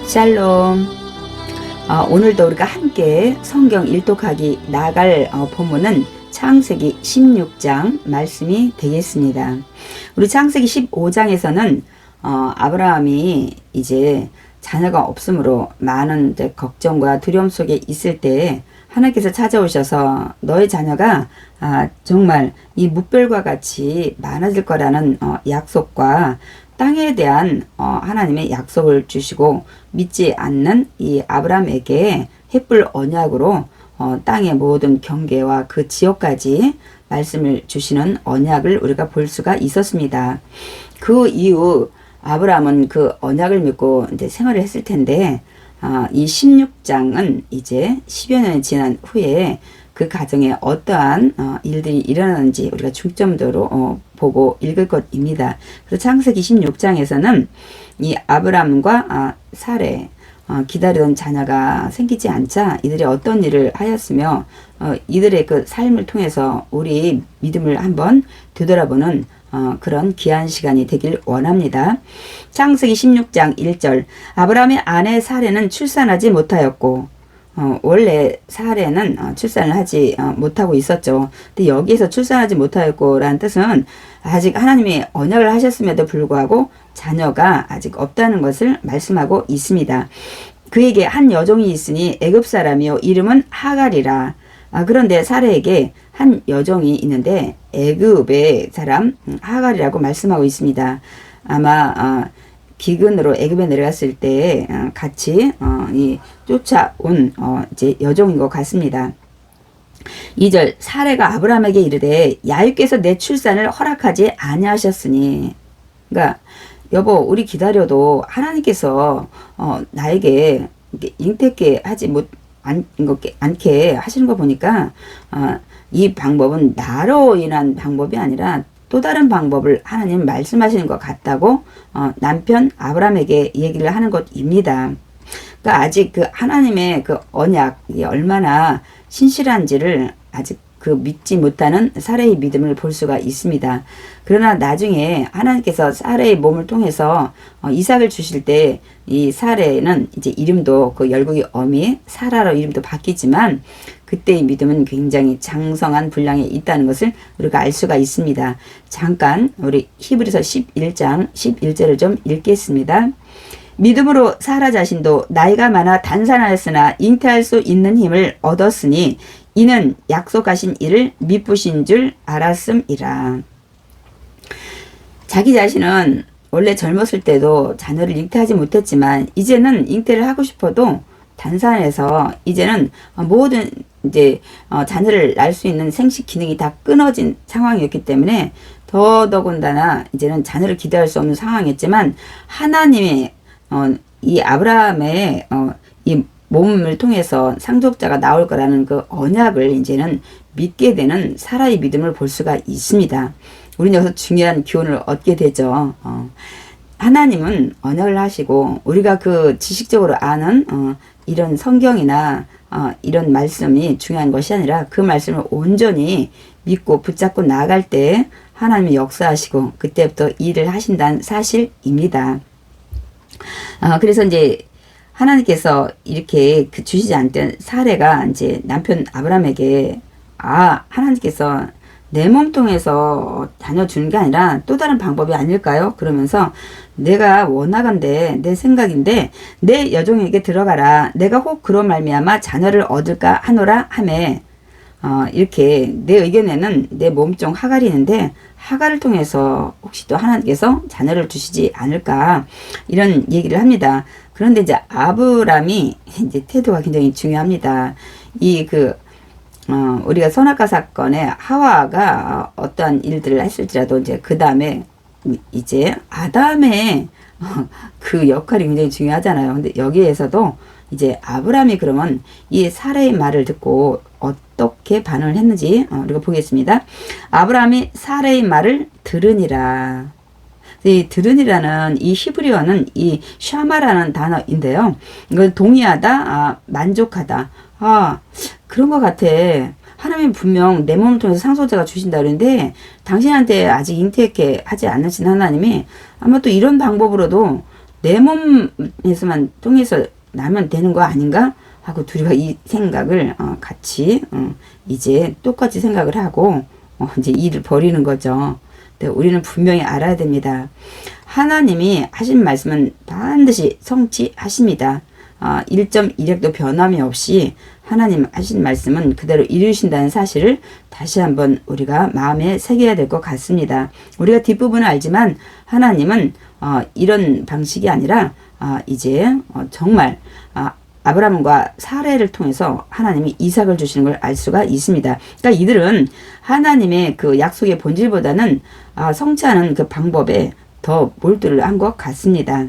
샬롬. 오늘도 우리가 함께 성경 일독하기 나갈 본문은 창세기 16장 말씀이 되겠습니다. 우리 창세기 15장에서는 아브라함이 이제 자녀가 없으므로 많은 걱정과 두려움 속에 있을 때 하나님께서 찾아오셔서 너의 자녀가 정말 이 무별과 같이 많아질 거라는 약속과 땅에 대한 하나님의 약속을 주시고 믿지 않는 이 아브라함에게 햇불 언약으로 땅의 모든 경계와 그 지역까지 말씀을 주시는 언약을 우리가 볼 수가 있었습니다. 그 이후 아브라함은 그 언약을 믿고 이제 생활을 했을 텐데 이 16장은 이제 10여 년이 지난 후에 그 가정에 어떠한 일들이 일어나는지 우리가 중점적으로 보고 읽을 것입니다. 그래서 창세기 16장에서는 이 아브람과 사레 기다리던 자녀가 생기지 않자 이들이 어떤 일을 하였으며 이들의 그 삶을 통해서 우리 믿음을 한번 되돌아보는 그런 귀한 시간이 되길 원합니다. 창세기 16장 1절 아브라함의 아내 사레는 출산하지 못하였고 원래 사례는 출산을 하지 못하고 있었죠. 근데 여기에서 출산하지 못하였고 라는 뜻은 아직 하나님이 언약을 하셨음에도 불구하고 자녀가 아직 없다는 것을 말씀하고 있습니다. 그에게 한 여종이 있으니 애굽 사람이요 이름은 하갈이라. 그런데 사례에게 한 여종이 있는데 애굽의 사람 하갈이라고 말씀하고 있습니다. 아마 기근으로 애굽에 내려갔을 때 같이 이 쫓아온 이제 여종인 것 같습니다. 2절 사레가 아브라함에게 이르되 야훼께서 내 출산을 허락하지 아니하셨으니, 그러니까 여보 우리 기다려도 하나님께서 나에게 잉태케 하지 않게 하시는 거 보니까 이 방법은 나로 인한 방법이 아니라 또 다른 방법을 하나님 말씀하시는 것 같다고 남편 아브라함에게 얘기를 하는 것입니다. 그러니까 아직 그 하나님의 그 언약이 얼마나 신실한지를 아직 그 믿지 못하는 사레의 믿음을 볼 수가 있습니다. 그러나 나중에 하나님께서 사레의 몸을 통해서 이삭을 주실 때 이 사레는 이제 이름도 그 열국의 어미 사라로 이름도 바뀌지만 그때의 믿음은 굉장히 장성한 분량에 있다는 것을 우리가 알 수가 있습니다. 잠깐 우리 히브리서 11장 11절을 좀 읽겠습니다. 믿음으로 사라 자신도 나이가 많아 단산하였으나 잉태할 수 있는 힘을 얻었으니 이는 약속하신 이를 미쁘신 줄 알았음이라. 자기 자신은 원래 젊었을 때도 자녀를 잉태하지 못했지만 이제는 잉태를 하고 싶어도 단산해서 이제는 모든 이제 자녀를 낳을 수 있는 생식 기능이 다 끊어진 상황이었기 때문에 더더군다나 이제는 자녀를 기대할 수 없는 상황이었지만 하나님의 이 아브라함의 이 몸을 통해서 상속자가 나올 거라는 그 언약을 이제는 믿게 되는 사라의 믿음을 볼 수가 있습니다. 우리는 여기서 중요한 교훈을 얻게 되죠. 하나님은 언약을 하시고 우리가 그 지식적으로 아는 이런 성경이나 이런 말씀이 중요한 것이 아니라 그 말씀을 온전히 믿고 붙잡고 나아갈 때 하나님이 역사하시고 그때부터 일을 하신다는 사실입니다. 그래서 이제 하나님께서 이렇게 주시지 않던 사례가 이제 남편 아브라함에게 하나님께서 내 몸 통해서 자녀 주는 게 아니라 또 다른 방법이 아닐까요? 그러면서 내가 원하건대 내 생각인데 내 여종에게 들어가라. 내가 혹 그로 말미암아 자녀를 얻을까 하노라 하매 이렇게 내 의견에는 내 몸종 하갈이 있는데 하갈을 통해서 혹시 또 하나님께서 자녀를 주시지 않을까 이런 얘기를 합니다. 그런데 이제 아브람이 이제 태도가 굉장히 중요합니다. 우리가 선악과 사건에 하와가 어떠한 일들을 했을지라도 이제 그 다음에 이제 아담의 그 역할이 굉장히 중요하잖아요. 근데 여기에서도 이제 아브람이 그러면 이 사라의 말을 듣고 어떻게 반응을 했는지 우리가 보겠습니다. 아브람이 사라의 말을 들으니라. 이 들으니라는 이 히브리어는 이 샤마라는 단어인데요. 이건 동의하다, 만족하다. 그런 것 같아. 하나님 분명 내 몸을 통해서 상속자가 주신다 그러는데 당신한테 아직 잉태케 하지 않으신 하나님이 아마 또 이런 방법으로도 내 몸에서만 통해서 나면 되는 거 아닌가 하고 둘이가 이 생각을 같이 이제 똑같이 생각을 하고 이제 일을 벌이는 거죠. 근데 우리는 분명히 알아야 됩니다. 하나님이 하신 말씀은 반드시 성취하십니다. 1.1획도 변함이 없이 하나님 하신 말씀은 그대로 이루신다는 사실을 다시 한번 우리가 마음에 새겨야 될 것 같습니다. 우리가 뒷부분은 알지만 하나님은 이런 방식이 아니라 이제 정말 아브라함과 사레를 통해서 하나님이 이삭을 주시는 걸 알 수가 있습니다. 그러니까 이들은 하나님의 그 약속의 본질보다는 성취하는 그 방법에 더 몰두를 한 것 같습니다.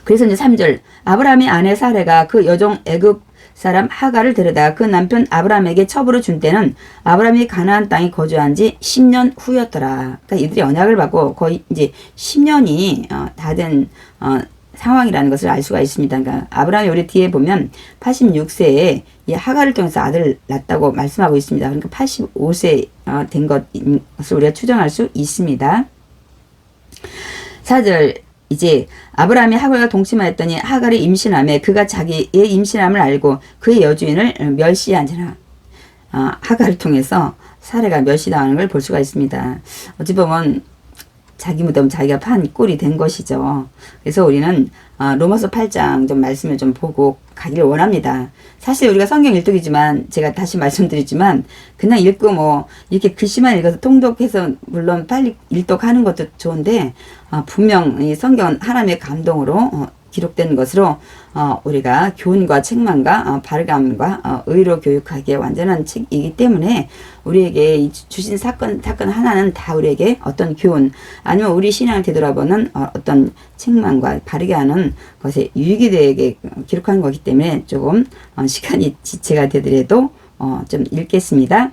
그래서 이제 3절 아브라함의 아내 사레가 그 여종 애굽 사람 하갈을 데려다 그 남편 아브라함에게 첩으로 준 때는 아브라함이 가나안 땅에 거주한 지 10년 후였더라. 그러니까 이들이 언약을 받고 거의 이제 10년이 다 된 상황이라는 것을 알 수가 있습니다. 그러니까 아브라함이 우리 뒤에 보면 86세에 이 하갈을 통해서 아들을 낳았다고 말씀하고 있습니다. 그러니까 85세 된 것을 우리가 추정할 수 있습니다. 4절 이제 아브라함이 하갈과 동침하였더니 하갈이 임신하매 그가 자기의 임신함을 알고 그의 여주인을 멸시하니라. 하갈을 통해서 사례가 멸시당하는 걸 볼 수가 있습니다. 어찌 보면 자기 무덤 자기가 판 꼴이 된 것이죠. 그래서 우리는 로마서 8장 좀 말씀을 좀 보고 가기를 원합니다. 사실 우리가 성경 일독이지만 제가 다시 말씀드리지만 그냥 읽고 뭐 이렇게 글씨만 읽어서 통독해서 물론 빨리 일독하는 것도 좋은데 분명 이 성경은 하나님의 감동으로 기록된 것으로 우리가 교훈과 책망과 바르감과 의로 교육하기에 완전한 책이기 때문에 우리에게 주신 사건 하나는 다 우리에게 어떤 교훈 아니면 우리 신앙을 되돌아보는 어떤 책망과 바르게 하는 것에 유익이 되게 기록한 거기 때문에 조금 시간이 지체가 되더라도 좀 읽겠습니다.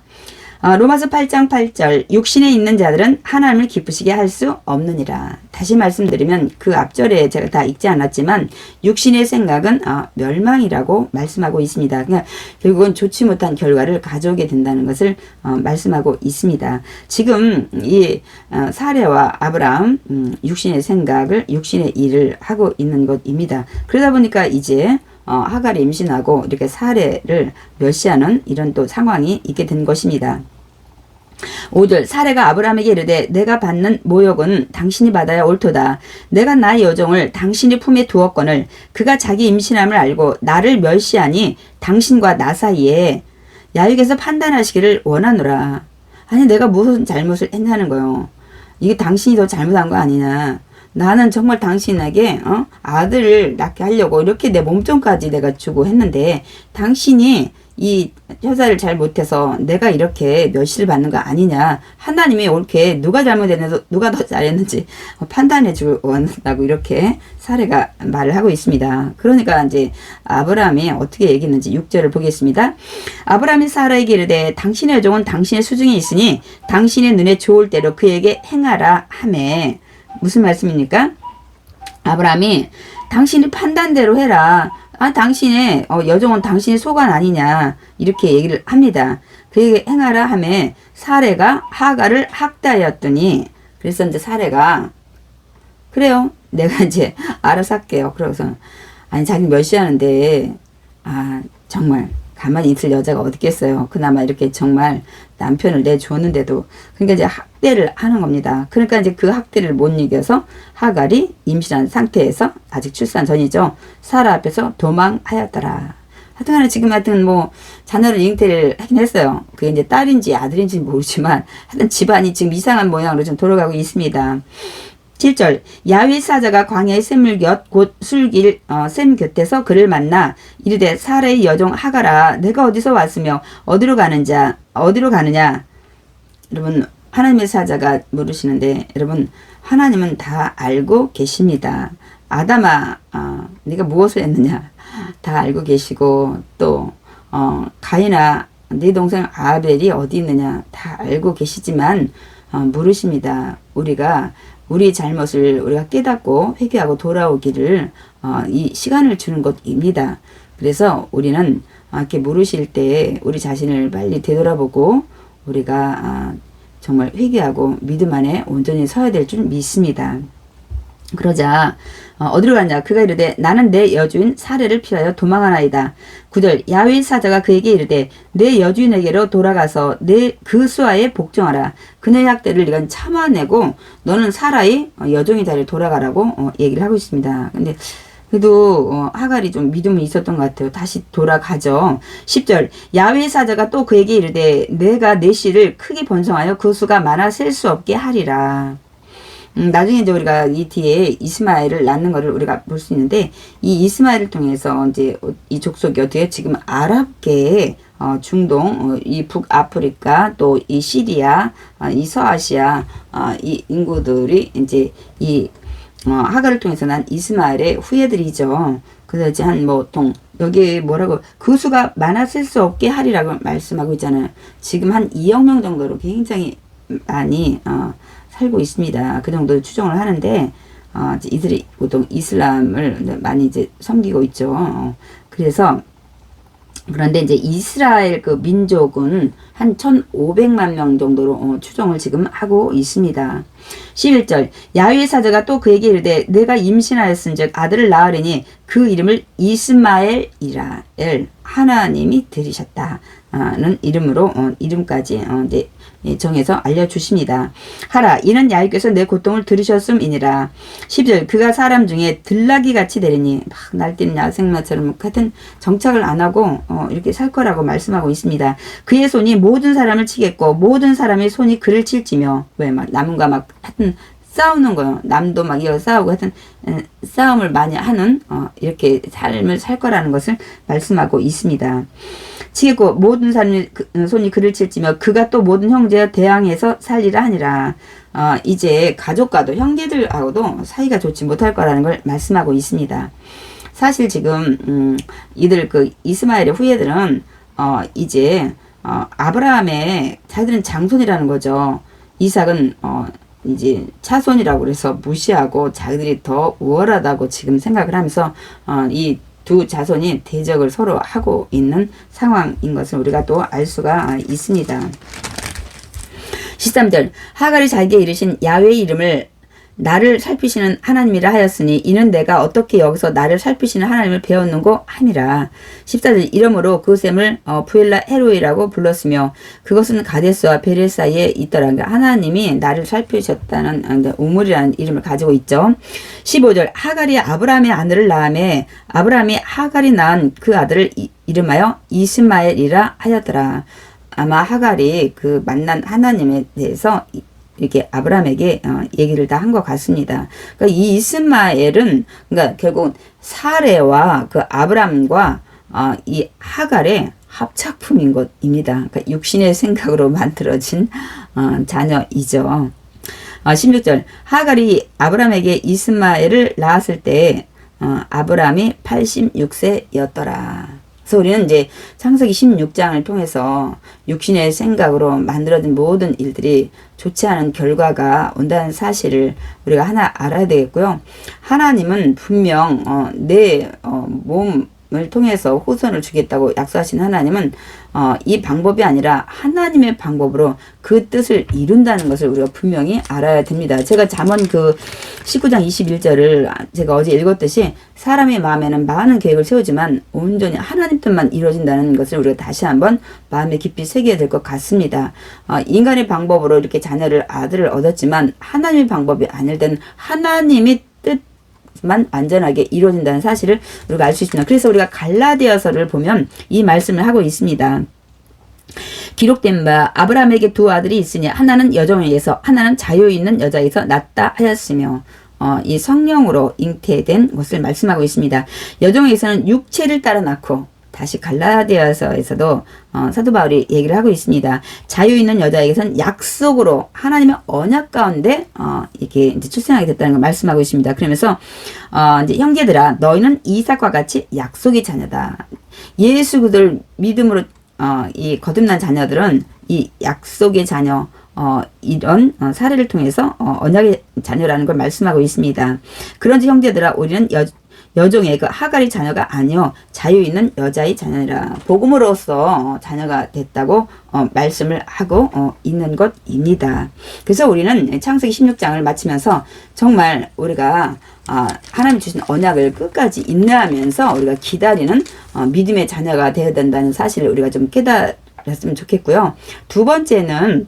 로마서 8장 8절 육신에 있는 자들은 하나님을 기쁘시게 할 수 없느니라. 다시 말씀드리면 그 앞절에 제가 다 읽지 않았지만 육신의 생각은 멸망이라고 말씀하고 있습니다. 그러니까 결국은 좋지 못한 결과를 가져오게 된다는 것을 말씀하고 있습니다. 지금 이 사레와 아브라함 육신의 생각을 육신의 일을 하고 있는 것입니다. 그러다 보니까 이제 하갈이 임신하고 이렇게 사레를 멸시하는 이런 또 상황이 있게 된 것입니다. 5절 사레가 아브라함에게 이르되 내가 받는 모욕은 당신이 받아야 옳도다. 내가 나의 여종을 당신의 품에 두었거늘 그가 자기 임신함을 알고 나를 멸시하니 당신과 나 사이에 야육에서 판단하시기를 원하노라. 아니 내가 무슨 잘못을 했냐는 거요. 이게 당신이 더 잘못한 거 아니냐. 나는 정말 당신에게 아들을 낳게 하려고 이렇게 내 몸종까지 내가 주고 했는데 당신이 이 효사를 잘 못해서 내가 이렇게 멸시를 받는 거 아니냐. 하나님이 옳게 누가 잘못했는지 누가 더 잘했는지 판단해 주고 원한다고 이렇게 사례가 말을 하고 있습니다. 그러니까 이제 아브라함이 어떻게 얘기했는지 6절을 보겠습니다. 아브라함이 사라에게 이르되 당신의 여종은 당신의 수중에 있으니 당신의 눈에 좋을 대로 그에게 행하라 하매. 무슨 말씀입니까? 아브라함이 당신이 판단대로 해라. 당신의 여종은 당신의 소관 아니냐 이렇게 얘기를 합니다. 그에게 행하라 하매 사레가 하갈을 학대하였더니 그래서 이제 사레가 그래요 내가 이제 알아서 할게요. 그러고서 아니 자기 멸시하는데 정말 가만히 있을 여자가 어디 있겠어요. 그나마 이렇게 정말 남편을 내주었는데도 그러니까 이제 학대를 하는 겁니다. 그러니까 이제 그 학대를 못 이겨서 하갈이 임신한 상태에서 아직 출산 전이죠. 사라 앞에서 도망하였더라. 하여튼간에 지금 뭐 자녀를 잉태를 하긴 했어요. 그게 이제 딸인지 아들인지 모르지만 하여튼 집안이 지금 이상한 모양으로 좀 돌아가고 있습니다. 7절 야훼 사자가 광야의 샘물 곁 곧 술길 샘 곁에서 그를 만나 이르되 사레의 여종 하갈아 내가 어디서 왔으며 어디로 가느냐. 여러분 하나님의 사자가 물으시는데 여러분 하나님은 다 알고 계십니다. 아담아 네가 무엇을 했느냐 다 알고 계시고 또 가인아 네 동생 아벨이 어디 있느냐 다 알고 계시지만 물으십니다. 우리 잘못을 우리가 깨닫고 회개하고 돌아오기를 이 시간을 주는 것입니다. 그래서 우리는 이렇게 물으실 때 우리 자신을 빨리 되돌아보고 우리가 정말 회개하고 믿음 안에 온전히 서야 될 줄 믿습니다. 그러자 어디로 갔냐? 그가 이르되 나는 내 여주인 사례를 피하여 도망하나이다. 9절 야훼 사자가 그에게 이르되 내 여주인에게로 돌아가서 내 그 수하에 복종하라. 그녀의 학대를 네가 참아내고 너는 사라의 여종의 자리에 돌아가라고 얘기를 하고 있습니다. 근데 그래도 하갈이 좀 믿음이 있었던 것 같아요. 다시 돌아가죠. 10절 야훼 사자가 또 그에게 이르되 내가 내 씨를 크게 번성하여 그 수가 많아 셀 수 없게 하리라. 나중에 이제 우리가 이 뒤에 이스마엘을 낳는 것을 우리가 볼 수 있는데, 이 이스마엘을 통해서 이제 이 족속이 어떻게 지금 아랍계, 중동, 이 북아프리카, 또 이 시리아, 이 서아시아, 이 인구들이 이제 이 하갈을 통해서 난 이스마엘의 후예들이죠. 그래서 이제 한 보통 여기 뭐라고 그 수가 많았을 수 없게 하리라고 말씀하고 있잖아요. 지금 한 2억 명 정도로 굉장히 많이 살고 있습니다. 그 정도 추정을 하는데 이들이 보통 이슬람을 많이 이제 섬기고 있죠. 그래서 그런데 이제 이스라엘 그 민족은 한 1,500만 명 정도로 추정을 지금 하고 있습니다. 11절 야훼 사자가 또 그에게 이르되 내가 임신하였은즉 아들을 낳으리니 그 이름을 이스마엘이라 하나님이 들이셨다는 이름으로 이름까지 이제 정해서 알려주십니다. 하라 이는 야훼께서 내 고통을 들으셨음이니라. 10절 그가 사람 중에 들나귀 같이 되리니 막 날뛰는 야생마처럼 같은 정착을 안 하고 이렇게 살 거라고 말씀하고 있습니다. 그의 손이 모든 사람을 치겠고 모든 사람의 손이 그를 칠지며 왜 막 남과 막 하여튼 싸우는 거요. 남도 막 이어 싸우고 하여튼 싸움을 많이 하는 이렇게 삶을 살 거라는 것을 말씀하고 있습니다. 치겠고 모든 사람이 손이 그를 칠지며 그가 또 모든 형제와 대항해서 살리라 하니라. 이제 가족과도 형제들하고도 사이가 좋지 못할 거라는 걸 말씀하고 있습니다. 사실 지금 이들 그 이스마엘의 후예들은 이제 아브라함의 자기들은 장손이라는 거죠. 이삭은 이제 차손이라고 그래서 무시하고 자기들이 더 우월하다고 지금 생각을 하면서 이 두 자손이 대적을 서로 하고 있는 상황인 것을 우리가 또 알 수가 있습니다. 13절 하갈이 자기에게 이르신 야훼의 이름을 나를 살피시는 하나님이라 하였으니 이는 내가 어떻게 여기서 나를 살피시는 하나님을 배웠는고 하니라. 14절 이러므로 그 셈을 부엘라 헤로이라고 불렀으며 그것은 가데스와 베레 사이에 있더라. 그러니까 하나님이 나를 살피셨다는 우물이라는 이름을 가지고 있죠. 15절 하갈이 아브라함의 아들을 낳음에 아브라함이 하갈이 낳은 그 아들을 이름하여 이스마엘이라 하였더라. 아마 하갈이 그 만난 하나님에 대해서 이렇게 아브라함에게 얘기를 다 한 것 같습니다. 그러니까 이 이스마엘은 그러니까 결국 사레와 그 아브라함과 이 하갈의 합작품인 것입니다. 그러니까 육신의 생각으로 만들어진 자녀이죠. 16절 하갈이 아브라함에게 이스마엘을 낳았을 때 아브라함이 86세였더라. 그래서 우리는 이제 창세기 16장을 통해서 육신의 생각으로 만들어진 모든 일들이 좋지 않은 결과가 온다는 사실을 우리가 하나 알아야 되겠고요. 하나님은 분명 내 몸을 통해서 후손을 주겠다고 약속하신 하나님은 이 방법이 아니라 하나님의 방법으로 그 뜻을 이룬다는 것을 우리가 분명히 알아야 됩니다. 제가 잠언 그 19장 21절을 제가 어제 읽었듯이 사람의 마음에는 많은 계획을 세우지만 온전히 하나님 뜻만 이루어진다는 것을 우리가 다시 한번 마음에 깊이 새겨야 될 것 같습니다. 인간의 방법으로 이렇게 자녀를 아들을 얻었지만 하나님의 방법이 아닐 때는 하나님의 만 완전하게 이루어진다는 사실을 우리가 알 수 있습니다. 그래서 우리가 갈라디아서를 보면 이 말씀을 하고 있습니다. 기록된 바 아브라함에게 두 아들이 있으니 하나는 여종에게서 하나는 자유 있는 여자에게서 낳다 하였으며 이 성령으로 잉태된 것을 말씀하고 있습니다. 여종에게서는 육체를 따라 낳고 다시 갈라디아서에서도 사도 바울이 얘기를 하고 있습니다. 자유 있는 여자에게서는 약속으로 하나님의 언약 가운데 이렇게 이제 출생하게 됐다는 걸 말씀하고 있습니다. 그러면서 이제 형제들아 너희는 이삭과 같이 약속의 자녀다. 예수 그들 믿음으로 이 거듭난 자녀들은 이 약속의 자녀 이런 사례를 통해서 언약의 자녀라는 걸 말씀하고 있습니다. 그런지 형제들아 우리는 여종의 그 하갈의 자녀가 아니요 자유 있는 여자의 자녀라. 복음으로써 자녀가 됐다고 말씀을 하고 있는 것입니다. 그래서 우리는 창세기 16장을 마치면서 정말 우리가 하나님 주신 언약을 끝까지 인내하면서 우리가 기다리는 믿음의 자녀가 되어야 된다는 사실을 우리가 좀 깨달았으면 좋겠고요. 두 번째는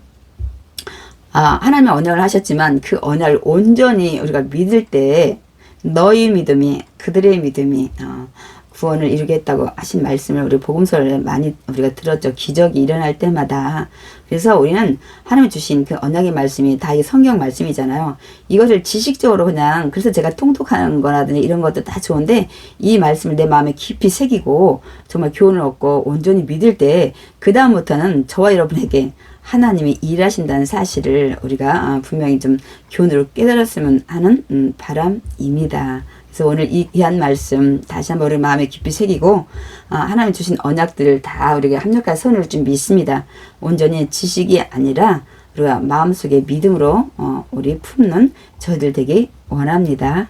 하나님의 언약을 하셨지만 그 언약을 온전히 우리가 믿을 때 너희 믿음이 그들의 믿음이 구원을 이루게 했다고 하신 말씀을 우리 복음서를 많이 우리가 들었죠. 기적이 일어날 때마다. 그래서 우리는 하나님이 주신 그 언약의 말씀이 다 이 성경 말씀이잖아요. 이것을 지식적으로 그냥 그래서 제가 통독하는 거라든지 이런 것도 다 좋은데 이 말씀을 내 마음에 깊이 새기고 정말 교훈을 얻고 온전히 믿을 때 그 다음부터는 저와 여러분에게 하나님이 일하신다는 사실을 우리가 분명히 좀 교훈으로 깨달았으면 하는 바람입니다. 그래서 오늘 이 귀한 말씀 다시 한번 우리 마음에 깊이 새기고 하나님 주신 언약들을 다 우리가 합력할 선을 좀 믿습니다. 온전히 지식이 아니라 우리가 마음속에 믿음으로 우리 품는 저희들 되기 원합니다.